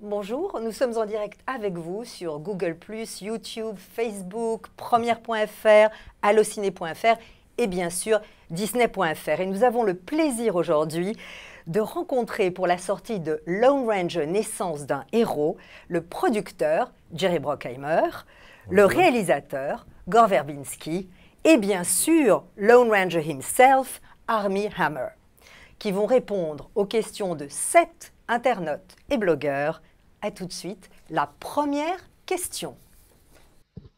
Bonjour, nous sommes en direct avec vous sur Google+, YouTube, Facebook, Première.fr, allociné.fr et bien sûr Disney.fr. Et nous avons le plaisir aujourd'hui de rencontrer pour la sortie de Lone Ranger Naissance d'un héros, le producteur Bruckheimer, le réalisateur Gore Verbinski et bien sûr Lone Ranger himself, Armie Hammer, qui vont répondre aux questions de 7 internautes et blogueurs. À tout de suite, la première question.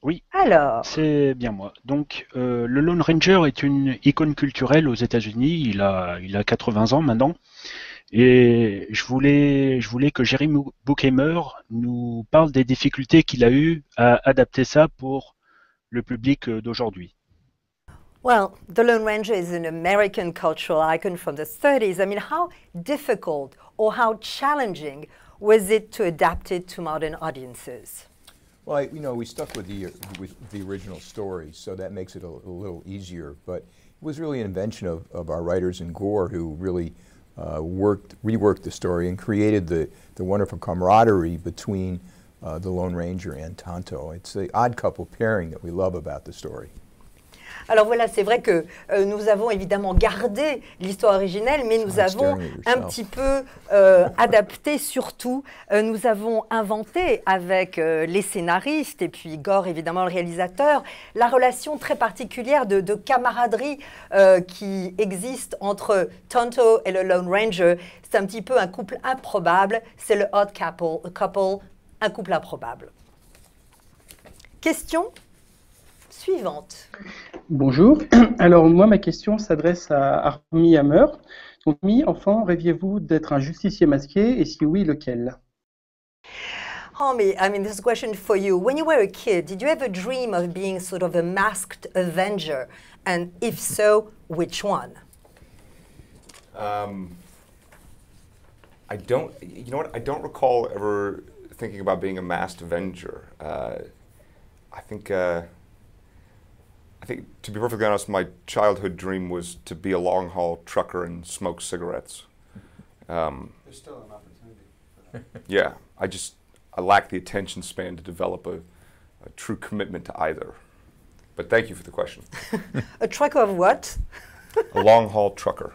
Oui, Alors, c'est bien moi. Donc, le Lone Ranger est une icône culturelle aux États-Unis. Il a 80 ans maintenant. Et je voulais que Jeremy Bruckheimer nous parle des difficultés qu'il a eues à adapter ça pour le public d'aujourd'hui. well, the Lone Ranger is an American cultural icon from the 30s. I mean, how difficult or how challenging was it to adapt it to modern audiences? Well, we stuck with the original story, so that makes it a little easier. But it was really an invention of our writers in Gore, who really reworked the story and created the wonderful camaraderie between the Lone Ranger and Tonto. It's the odd couple pairing that we love about the story. Alors voilà, c'est vrai que nous avons évidemment gardé l'histoire originelle, mais nous avons un petit peu adapté surtout. Nous avons inventé avec les scénaristes et puis Gore, évidemment le réalisateur, la relation très particulière de camaraderie qui existe entre Tonto et le Lone Ranger. C'est un petit peu un couple improbable, c'est le odd couple, un couple improbable. Question suivante. Bonjour. Alors moi, ma question s'adresse à Armie Hammer. Donc, Armie, enfant, rêviez-vous d'être un justicier masqué et si oui, lequel? Armie, I mean, this is a question for you. When you were a kid, did you ever dream of being sort of a masked avenger? And if so, which one? I don't, you know what, I don't recall ever thinking about being a masked avenger. I think, to be perfectly honest, my childhood dream was to be a long-haul trucker and smoke cigarettes. There's still an opportunity for that. Yeah, I lack the attention span to develop a true commitment to either. But thank you for the question. A trucker of what? A long-haul trucker.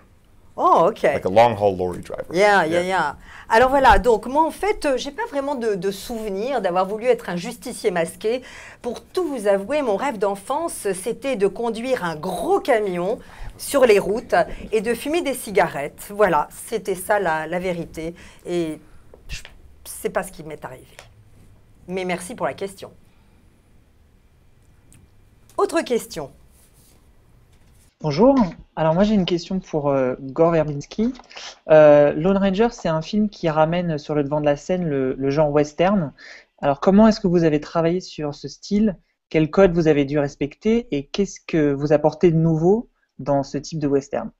Oh, ok. Like a long-haul lorry driver. Yeah. Alors voilà, donc moi en fait, j'ai pas vraiment de souvenir d'avoir voulu être un justicier masqué. Pour tout vous avouer, mon rêve d'enfance, c'était de conduire un gros camion sur les routes et de fumer des cigarettes. Voilà, c'était ça la vérité. Et c'est pas ce qui m'est arrivé. Mais merci pour la question. Autre question. Bonjour, alors moi j'ai une question pour Gore Verbinski. Lone Ranger, c'est un film qui ramène sur le devant de la scène le genre western. Alors comment est-ce que vous avez travaillé sur ce style? Quel code vous avez dû respecter? Et qu'est-ce que vous apportez de nouveau dans ce type de western?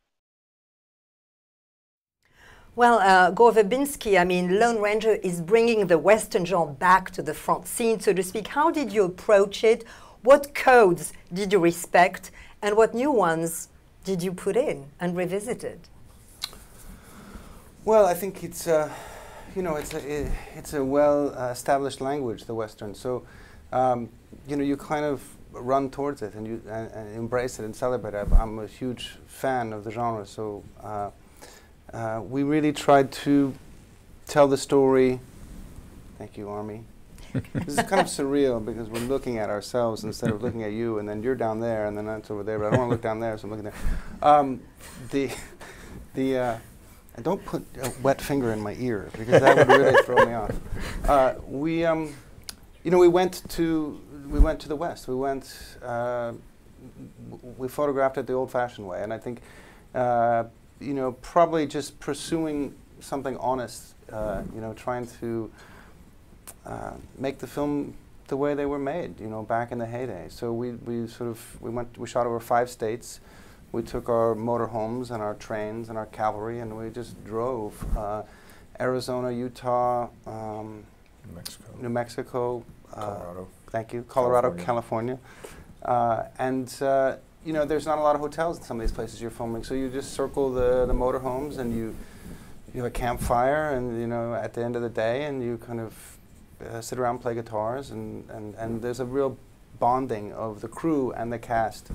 Well, Gore Verbinski, I mean, Lone Ranger is bringing the western genre back to the front scene, so to speak. How did you approach it? What codes did you respect? And what new ones did you put in and revisited? Well, I think it's it's a well-established language, the Western. So, you kind of run towards it and you embrace it and celebrate it. I'm a huge fan of the genre, so we really tried to tell the story. Thank you, Armie. This is kind of surreal because we're looking at ourselves instead of looking at you, and then you're down there, and then that's over there. But I don't want to look down there, so I'm looking there. And don't put a wet finger in my ear because that would really throw me off. We went to the West. We photographed it the old-fashioned way, and I think probably just pursuing something honest. Trying to make the film the way they were made, back in the heyday. So we shot over 5 states. We took our motorhomes and our trains and our cavalry, and we just drove Arizona, Utah, New Mexico, Colorado. Thank you, Colorado, California. There's not a lot of hotels in some of these places you're filming, so you just circle the motorhomes and you you have a campfire, and you know, at the end of the day, and you kind of sit around and play guitars, and there's a real bonding of the crew and the cast,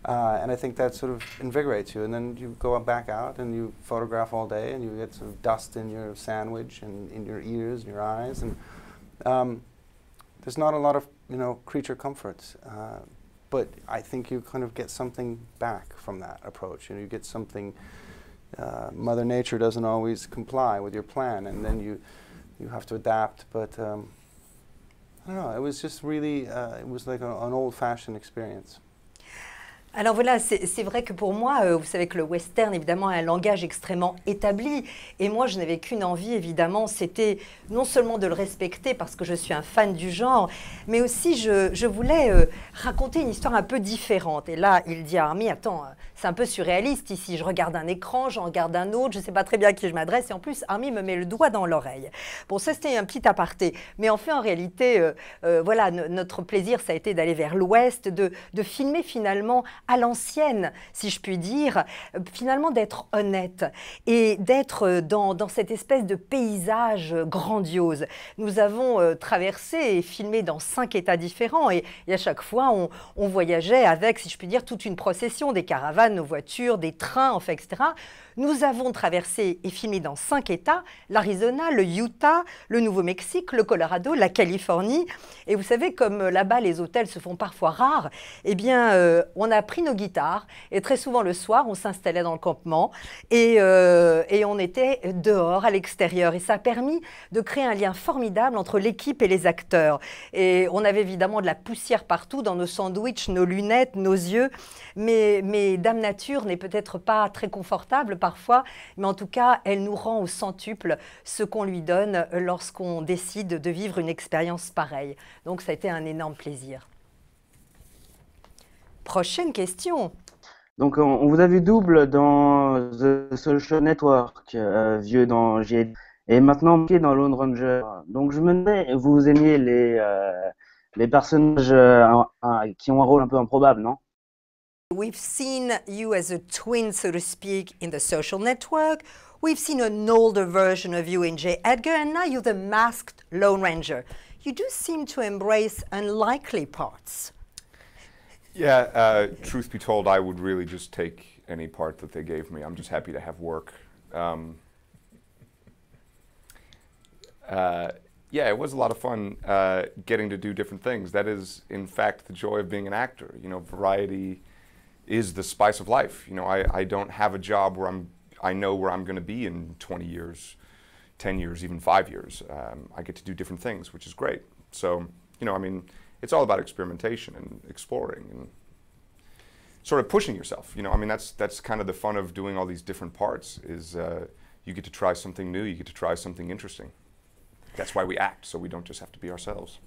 and I think that sort of invigorates you. And then you go back out and you photograph all day, and you get sort of dust in your sandwich and in your ears and your eyes, and there's not a lot of, you know, creature comforts, but I think you kind of get something back from that approach. You know, you get something. Mother Nature doesn't always comply with your plan, and then you have to adapt. But I don't know. It was just really, it was like an old-fashioned experience. Alors voilà, c'est vrai que pour moi, vous savez que le western, évidemment, a un langage extrêmement établi. Et moi, je n'avais qu'une envie, évidemment, c'était non seulement de le respecter parce que je suis un fan du genre, mais aussi je voulais raconter une histoire un peu différente. Et là, il dit à Armie, attends, c'est un peu surréaliste ici. Je regarde un écran, j'en regarde un autre, je ne sais pas très bien à qui je m'adresse. Et en plus, Armie me met le doigt dans l'oreille. Bon, ça, c'était un petit aparté. Mais en fait, en réalité, voilà, notre plaisir, ça a été d'aller vers l'ouest, de filmer finalement à l'ancienne, si je puis dire, finalement d'être honnête et d'être dans cette espèce de paysage grandiose. Nous avons traversé et filmé dans 5 États différents et à chaque fois, on voyageait avec, si je puis dire, toute une procession, des caravanes, nos voitures, des trains, enfin, etc. Nous avons traversé et filmé dans 5 États, l'Arizona, le Utah, le Nouveau-Mexique, le Colorado, la Californie. Et vous savez, comme là-bas, les hôtels se font parfois rares, eh bien, on a pris nos guitares et très souvent le soir, on s'installait dans le campement et on était dehors, à l'extérieur. Et ça a permis de créer un lien formidable entre l'équipe et les acteurs. Et on avait évidemment de la poussière partout, dans nos sandwichs, nos lunettes, nos yeux. Mais Dame Nature n'est peut-être pas très confortable parfois, mais en tout cas, elle nous rend au centuple ce qu'on lui donne lorsqu'on décide de vivre une expérience pareille. Donc, ça a été un énorme plaisir. Prochaine question. Donc, on vous a vu double dans The Social Network, vieux dans J.A. et maintenant dans Lone Ranger. Donc, je me demandais, vous aimiez les personnages qui ont un rôle un peu improbable, non? We've seen you as a twin, so to speak, in The Social Network. We've seen an older version of you in J. Edgar, and now you're the masked Lone Ranger. You do seem to embrace unlikely parts. Yeah, truth be told, I would really just take any part that they gave me. I'm just happy to have work. Yeah, it was a lot of fun getting to do different things. That is, in fact, the joy of being an actor. You know, variety is the spice of life. You know, I don't have a job where I know where I'm going to be in 20 years, 10 years, even 5 years. I get to do different things, which is great. So, you know, I mean, it's all about experimentation and exploring and sort of pushing yourself. You know, I mean, that's kind of the fun of doing all these different parts is you get to try something new, you get to try something interesting. That's why we act, so we don't just have to be ourselves.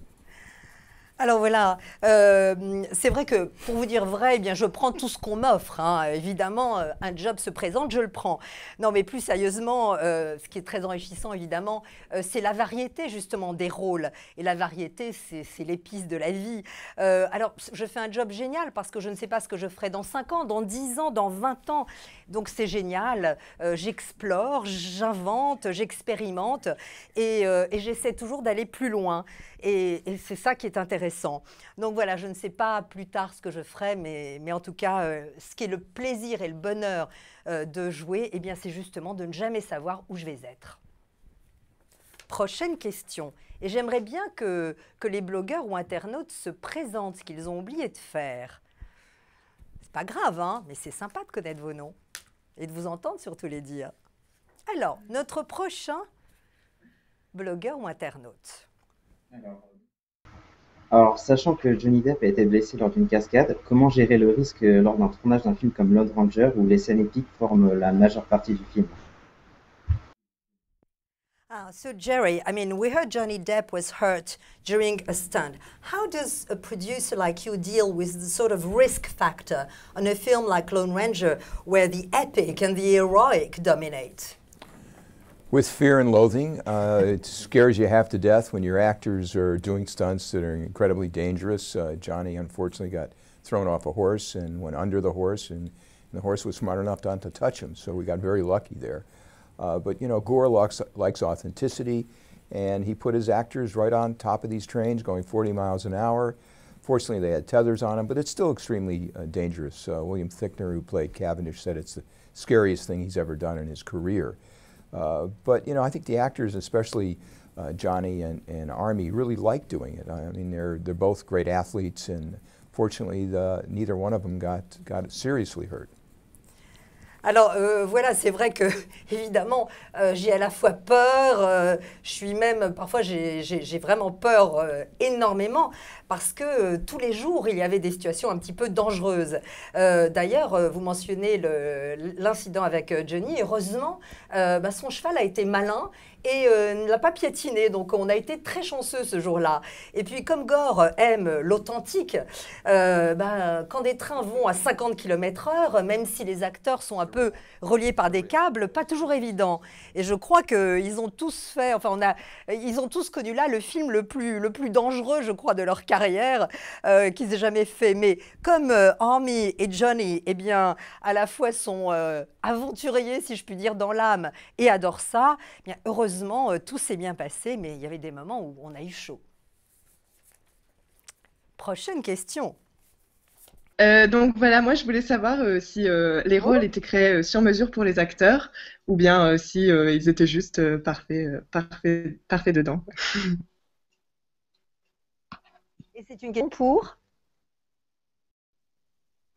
Alors voilà, c'est vrai que pour vous dire vrai, eh bien, je prends tout ce qu'on m'offre. Hein. Évidemment, un job se présente, je le prends. Non, mais plus sérieusement, ce qui est très enrichissant, évidemment, c'est la variété justement des rôles. Et la variété, c'est l'épice de la vie. Alors, je fais un job génial parce que je ne sais pas ce que je ferai dans 5 ans, dans 10 ans, dans 20 ans. Donc c'est génial, j'explore, j'invente, j'expérimente et j'essaie toujours d'aller plus loin. Et c'est ça qui est intéressant. Donc voilà, je ne sais pas plus tard ce que je ferai, mais en tout cas, ce qui est le plaisir et le bonheur de jouer, eh bien, c'est justement de ne jamais savoir où je vais être. Prochaine question. Et j'aimerais bien que les blogueurs ou internautes se présentent ce qu'ils ont oublié de faire. C'est pas grave, hein, mais c'est sympa de connaître vos noms et de vous entendre surtout les dire. Alors, notre prochain blogueur ou internaute. Alors, sachant que Johnny Depp a été blessé lors d'une cascade, comment gérer le risque lors d'un tournage d'un film comme Lone Ranger où les scènes épiques forment la majeure partie du film? So Jerry, I mean, we heard Johnny Depp was hurt during a stunt. How does a producer like you deal with the sort of risk factor on a film like Lone Ranger where the epic and the heroic dominate? With fear and loathing, it scares you half to death when your actors are doing stunts that are incredibly dangerous. Johnny unfortunately got thrown off a horse and went under the horse, and the horse was smart enough not to touch him, so we got very lucky there. But you know, Gore likes authenticity, and he put his actors right on top of these trains going 40 miles an hour. Fortunately, they had tethers on them, but it's still extremely dangerous. William Fichtner, who played Cavendish, said it's the scariest thing he's ever done in his career. But you know, I think the actors, especially Johnny and Armie, really like doing it. I mean, they're both great athletes, and fortunately, neither one of them got seriously hurt. Alors voilà, c'est vrai que évidemment j'ai à la fois peur, je suis même parfois j'ai vraiment peur énormément parce que tous les jours il y avait des situations un petit peu dangereuses. D'ailleurs, vous mentionnez l'incident avec Johnny. Heureusement, son cheval a été malin et ne l'a pas piétiné, donc on a été très chanceux ce jour-là. Et puis comme Gore aime l'authentique, quand des trains vont à 50 km/h, même si les acteurs sont un peu reliés par des câbles, pas toujours évident. Et je crois qu'ils ont tous fait, ils ont tous connu là le film le plus dangereux, je crois, de leur carrière qu'ils aient jamais fait. Mais comme Armie et Johnny, eh bien, à la fois sont aventuriers, si je puis dire, dans l'âme et adorent ça, eh bien, heureusement, tout s'est bien passé, mais il y avait des moments où on a eu chaud. Prochaine question. Donc voilà, moi je voulais savoir si les rôles étaient créés sur mesure pour les acteurs ou bien si ils étaient juste parfaits dedans. Et c'est une question pour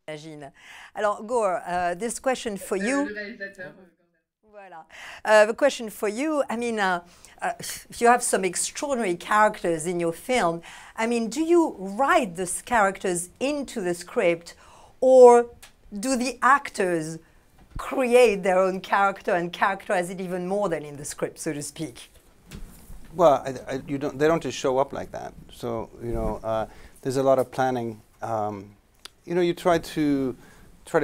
j'imagine. Alors Gore, this question for you. Le réalisateur. Voilà. The question for you, I mean, you have some extraordinary characters in your film. I mean, do you write these characters into the script, or do the actors create their own character and characterize it even more than in the script, so to speak? Well, they don't just show up like that. So, you know, there's a lot of planning. You know, you try to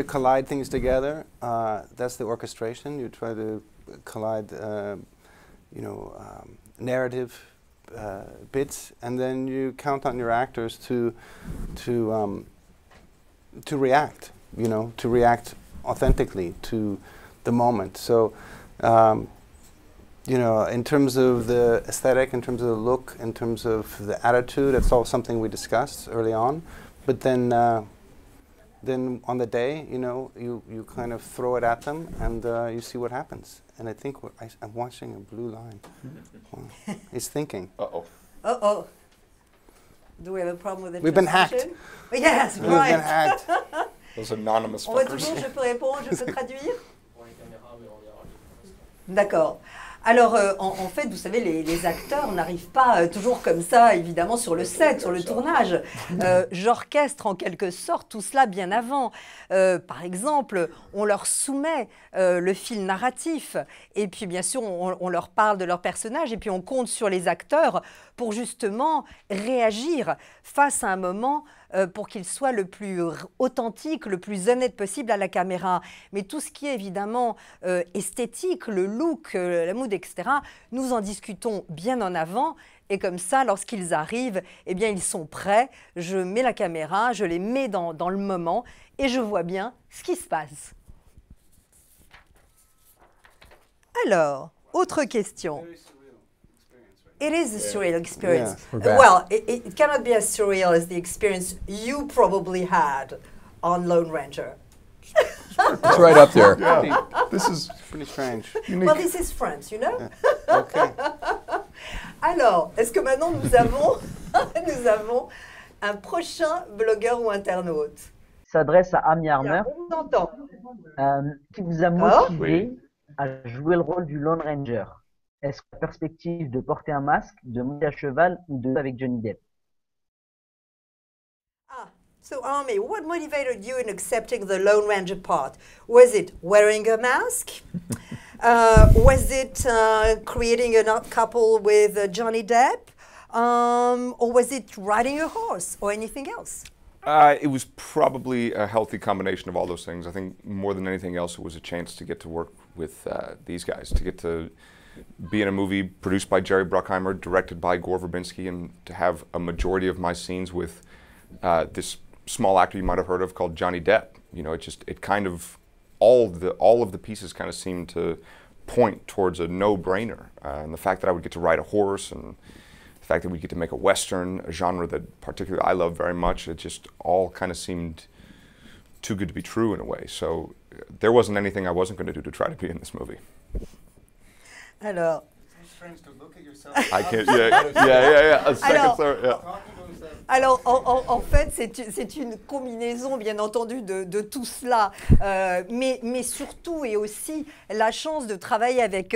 collide things together. That's the orchestration. You try to collide, you know, narrative bits, and then you count on your actors to react. You know, to react authentically to the moment. So, you know, in terms of the aesthetic, in terms of the look, in terms of the attitude, it's all something we discussed early on. But then on the day, you know, you kind of throw it at them and you see what happens. And I think I'm watching a blue line. Wow. He's thinking. Uh-oh. Uh-oh. Do we have a problem with the We've been hacked. Yes, We've right. been hacked. Those anonymous On va fuckers. toujours, je peux répondre, je peux traduire. D'accord. Alors, en fait, vous savez, les acteurs n'arrivent pas toujours comme ça, évidemment, sur le set, sur le tournage. J'orchestre en quelque sorte tout cela bien avant. Par exemple, on leur soumet le fil narratif, et puis bien sûr, on leur parle de leur personnage, et puis on compte sur les acteurs pour justement réagir face à un moment pour qu'il soit le plus authentique, le plus honnête possible à la caméra. Mais tout ce qui est évidemment esthétique, le look, la mood, etc., nous en discutons bien en avant. Et comme ça, lorsqu'ils arrivent, eh bien, ils sont prêts. Je mets la caméra, je les mets dans le moment et je vois bien ce qui se passe. Alors, autre question. It is a surreal experience. Yeah, well, it cannot be as surreal as the experience you probably had on Lone Ranger. It's right up there. Yeah, this is Pretty strange. unique. Well, this is France, you know? Yeah. Okay. Alors, est-ce que maintenant nous avons, nous avons un prochain blogueur ou internaute? S'adresse à Armie Hammer, On entend. qui vous a motivé à jouer le rôle du Lone Ranger. Est-ce que la perspective de porter un masque, de monter à cheval ou de avec Johnny Depp? So Armie, what motivated you in accepting the Lone Ranger part? Was it wearing a mask? Was it creating a couple with Johnny Depp? Or was it riding a horse or anything else? It was probably a healthy combination of all those things. I think more than anything else, it was a chance to get to work with these guys, to get to be in a movie produced by Jerry Bruckheimer, directed by Gore Verbinski, and to have a majority of my scenes with this small actor you might have heard of called Johnny Depp. You know, it kind of all of the pieces kind of seemed to point towards a no-brainer. And the fact that I would get to ride a horse, and the fact that we get to make a Western, a genre that particularly I love very much, it just all kind of seemed too good to be true in a way. So there wasn't anything I wasn't going to do to try to be in this movie. Alors, I can't, yeah. A second, yeah. Alors, en fait, c'est une combinaison, bien entendu, de tout cela, mais surtout et aussi la chance de travailler avec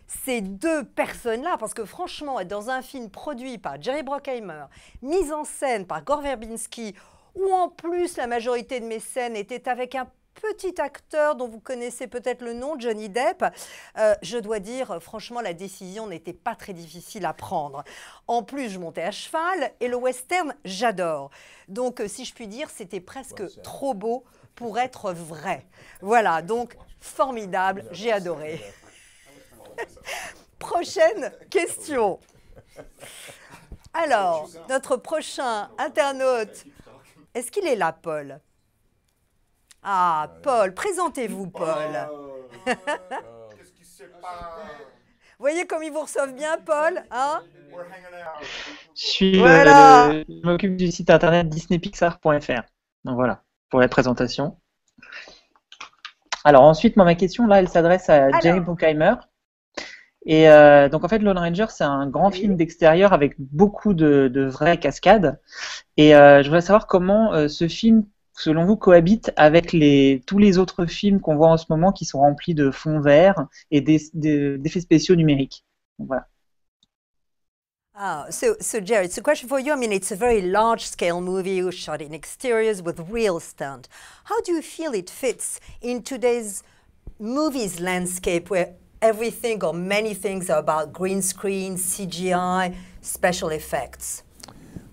ces deux personnes-là, parce que franchement, être dans un film produit par Jerry Bruckheimer, mise en scène par Gore Verbinski, où en plus la majorité de mes scènes étaient avec un petit acteur dont vous connaissez peut-être le nom, Johnny Depp, je dois dire, franchement, la décision n'était pas très difficile à prendre. En plus, je montais à cheval et le western, j'adore. Donc, si je puis dire, c'était presque trop beau pour être vrai. Voilà, donc formidable, j'ai adoré. Prochaine question. Alors, notre prochain internaute, est-ce qu'il est là, Paul ? Ah, Paul, présentez-vous, Paul. Qu'est-ce qui se passe? Vous voyez comme ils vous reçoivent bien, Paul, hein? Je m'occupe du site internet disneypixar.fr. Donc voilà, pour la présentation. Alors ensuite, moi, ma question, là, elle s'adresse à Jerry Bruckheimer. Et donc en fait, Lone Ranger, c'est un grand film d'extérieur avec beaucoup de vraies cascades. Et je voudrais savoir comment ce film, selon vous, cohabite avec tous les autres films qu'on voit en ce moment qui sont remplis de fonds verts et d'effets spéciaux numériques. Donc, voilà. So Jerry, it's a question for you. I mean, it's a very large-scale movie shot in exteriors with real stunt. How do you feel it fits in today's movies landscape where everything or many things are about green screen, CGI, special effects?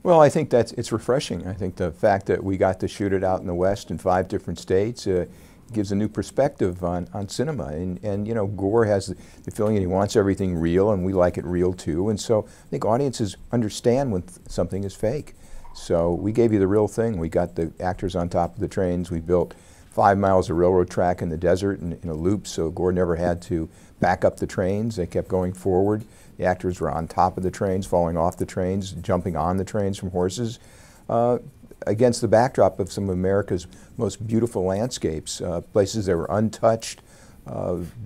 Well, I think it's refreshing. I think the fact that we got to shoot it out in the West in 5 different states gives a new perspective on cinema. And you know, Gore has the feeling that he wants everything real, and we like it real too. And so I think audiences understand when something is fake. So we gave you the real thing. We got the actors on top of the trains. We built 5 miles of railroad track in the desert in a loop, so Gore never had to back up the trains. They kept going forward. The actors were on top of the trains, falling off the trains, jumping on the trains from horses, against the backdrop of some of America's most beautiful landscapes, places that were untouched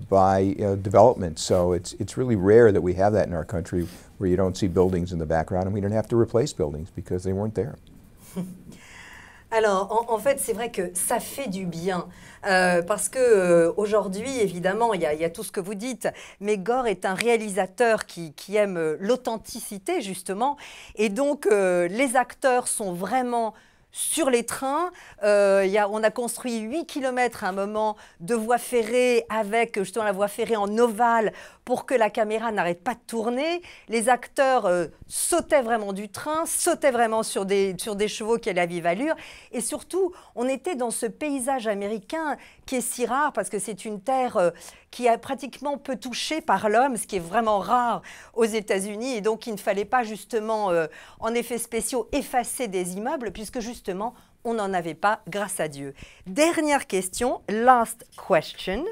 by development. So it's really rare that we have that in our country, where you don't see buildings in the background, and we don't have to replace buildings because they weren't there. Alors, en fait, c'est vrai que ça fait du bien, parce que aujourd'hui, évidemment, il y a tout ce que vous dites, mais Gore est un réalisateur qui aime l'authenticité, justement, et donc les acteurs sont vraiment sur les trains. On a construit 8 km à un moment de voie ferrée avec justement la voie ferrée en ovale pour que la caméra n'arrête pas de tourner. Les acteurs sautaient vraiment du train, sautaient vraiment sur des chevaux qui allaient à vive allure. Et surtout, on était dans ce paysage américain qui est si rare parce que c'est une terre qui est pratiquement peu touchée par l'homme, ce qui est vraiment rare aux États-Unis. Et donc, il ne fallait pas justement, en effets spéciaux, effacer des immeubles puisque justement, on n'en avait pas, grâce à Dieu. Dernière question, last question.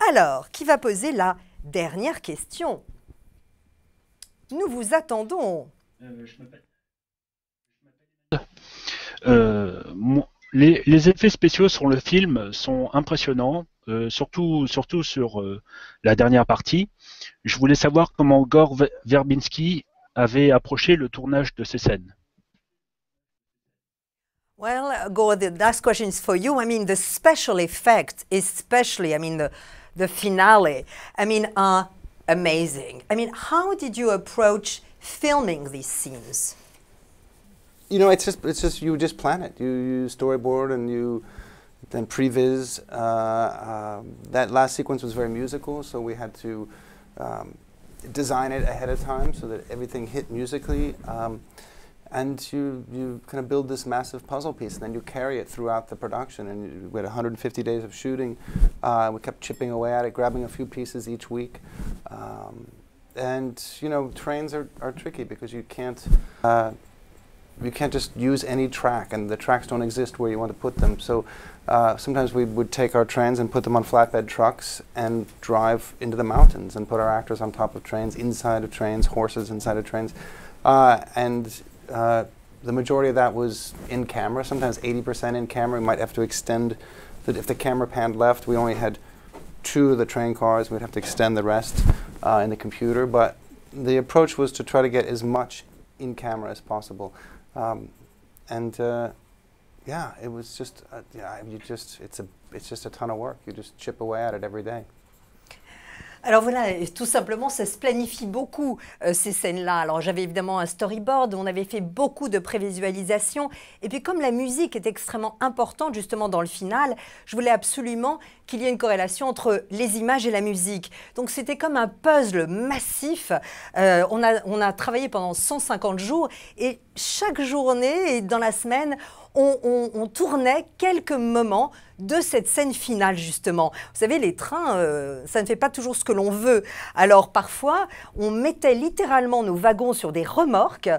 Alors, qui va poser la dernière question? Nous vous attendons. Les effets spéciaux sur le film sont impressionnants, surtout sur la dernière partie. Je voulais savoir comment Gore Verbinski avait approché le tournage de ces scènes. Well, Gore, the last question is for you. I mean, the special effects, especially, I mean, the finale, I mean, are amazing. I mean, how did you approach filming these scenes? You know, it's just you just plan it. You storyboard and you then previs. That last sequence was very musical, so we had to design it ahead of time so that everything hit musically. And you kind of build this massive puzzle piece, and then you carry it throughout the production. And we had 150 days of shooting. We kept chipping away at it, grabbing a few pieces each week. And you know, trains are tricky because you can't you can't just use any track, and the tracks don't exist where you want to put them. So sometimes we would take our trains and put them on flatbed trucks and drive into the mountains and put our actors on top of trains, inside of trains, horses inside of trains. The majority of that was in camera, sometimes 80% in camera. We might have to extend, if the camera panned left, we only had 2 of the train cars, we'd have to extend the rest in the computer. But the approach was to try to get as much in camera as possible. Yeah, it was just, it's just a ton of work. You just chip away at it every day. Alors voilà, tout simplement, ça se planifie beaucoup, ces scènes-là. Alors j'avais évidemment un storyboard où on avait fait beaucoup de prévisualisation. Et puis comme la musique est extrêmement importante justement dans le final, je voulais absolument qu'il y ait une corrélation entre les images et la musique. Donc c'était comme un puzzle massif. On a travaillé pendant 150 jours et chaque journée et dans la semaine, on tournait quelques moments de cette scène finale, justement. Vous savez, les trains, ça ne fait pas toujours ce que l'on veut. Alors, parfois, on mettait littéralement nos wagons sur des remorques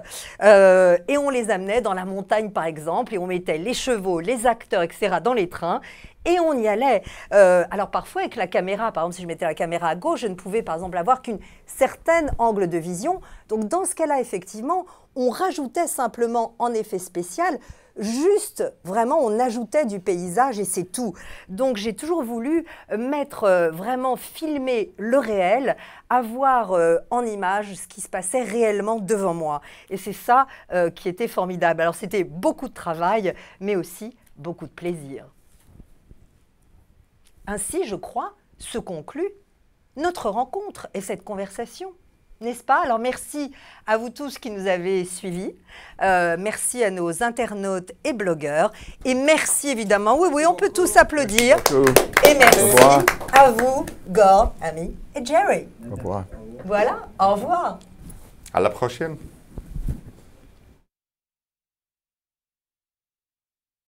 et on les amenait dans la montagne, par exemple, et on mettait les chevaux, les acteurs, etc., dans les trains. Et on y allait. Alors parfois avec la caméra, par exemple si je mettais la caméra à gauche, je ne pouvais par exemple avoir qu'une certaine angle de vision. Donc dans ce cas-là, effectivement, on rajoutait simplement en effet spécial, juste vraiment on ajoutait du paysage et c'est tout. Donc j'ai toujours voulu mettre vraiment filmer le réel, avoir en image ce qui se passait réellement devant moi. Et c'est ça qui était formidable. Alors c'était beaucoup de travail, mais aussi beaucoup de plaisir. Ainsi, je crois, se conclut notre rencontre et cette conversation, n'est-ce pas? Alors merci à vous tous qui nous avez suivis, merci à nos internautes et blogueurs, et merci évidemment, oui, on peut tous applaudir, et merci à vous, Gore, Armie et Jerry. Au revoir. Voilà, au revoir. À la prochaine.